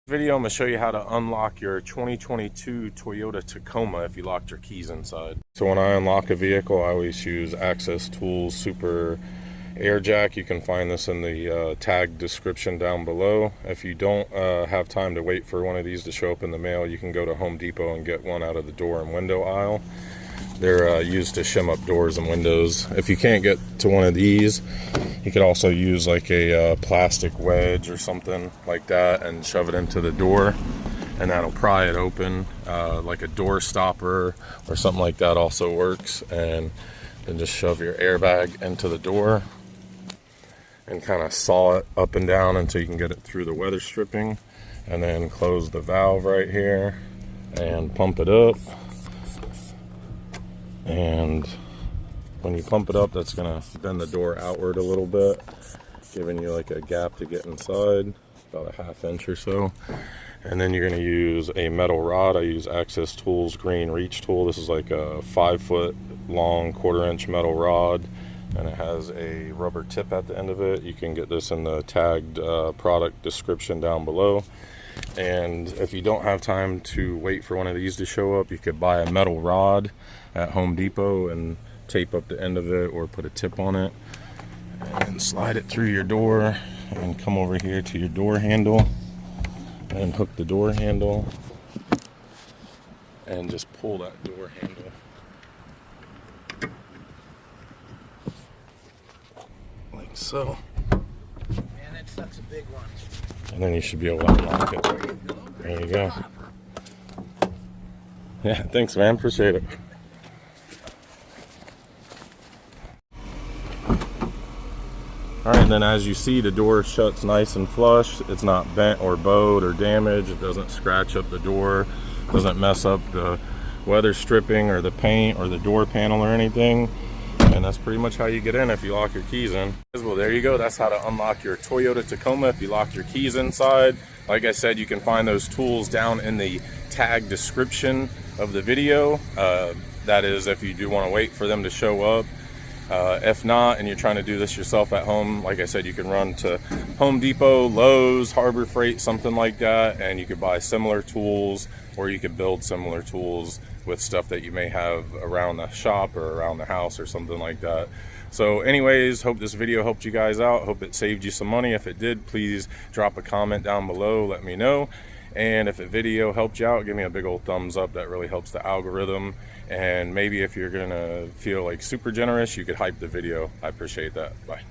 Video, I'm going to show you how to unlock your 2022 Toyota Tacoma if you locked your keys inside. So when I unlock a vehicle, I always use Access Tools Super Air Jack. You can find this in the tag description down below. If you don't have time to wait for one of these to show up in the mail, you can go to Home Depot and get one out of the door and window aisle. They're used to shim up doors and windows. If you can't get to one of these, you could also use like a plastic wedge or something like that and shove it into the door, and that'll pry it open. Like a door stopper or something like that also works. And then just shove your airbag into the door and kind of saw it up and down until you can get it through the weather stripping, and then close the valve right here and pump it up. And when you pump it up, that's gonna bend the door outward a little bit, giving you like a gap to get inside, about a ½ inch or so. And then you're gonna use a metal rod. I use Access Tools Green Reach Tool. This is like a 5-foot long 1/4 inch metal rod, and it has a rubber tip at the end of it. You can get this in the tagged product description down below. And if you don't have time to wait for one of these to show up, you could buy a metal rod at Home Depot and tape up the end of it, or put a tip on it and slide it through your door and come over here to your door handle and hook the door handle and just pull that door handle like so. Man, that sucks a big one. And then you should be able to unlock it. There you go. Yeah, thanks man, appreciate it. Alright, and then as you see, the door shuts nice and flush. It's not bent or bowed or damaged. It doesn't scratch up the door, doesn't mess up the weather stripping or the paint or the door panel or anything. And that's pretty much how you get in if you lock your keys in. Well, there you go. That's how to unlock your Toyota Tacoma if you lock your keys inside. Like I said, you can find those tools down in the tag description of the video. That is if you do want to wait for them to show up. If not, and you're trying to do this yourself at home, like I said, you can run to Home Depot, Lowe's, Harbor Freight, something like that, and you could buy similar tools, or you could build similar tools with stuff that you may have around the shop or around the house or something like that. So anyways, hope this video helped you guys out. Hope it saved you some money. If it did, please drop a comment down below, let me know. And if the video helped you out, give me a big old thumbs up. That really helps the algorithm. And maybe if you're gonna feel like super generous, you could hype the video. I appreciate that. Bye.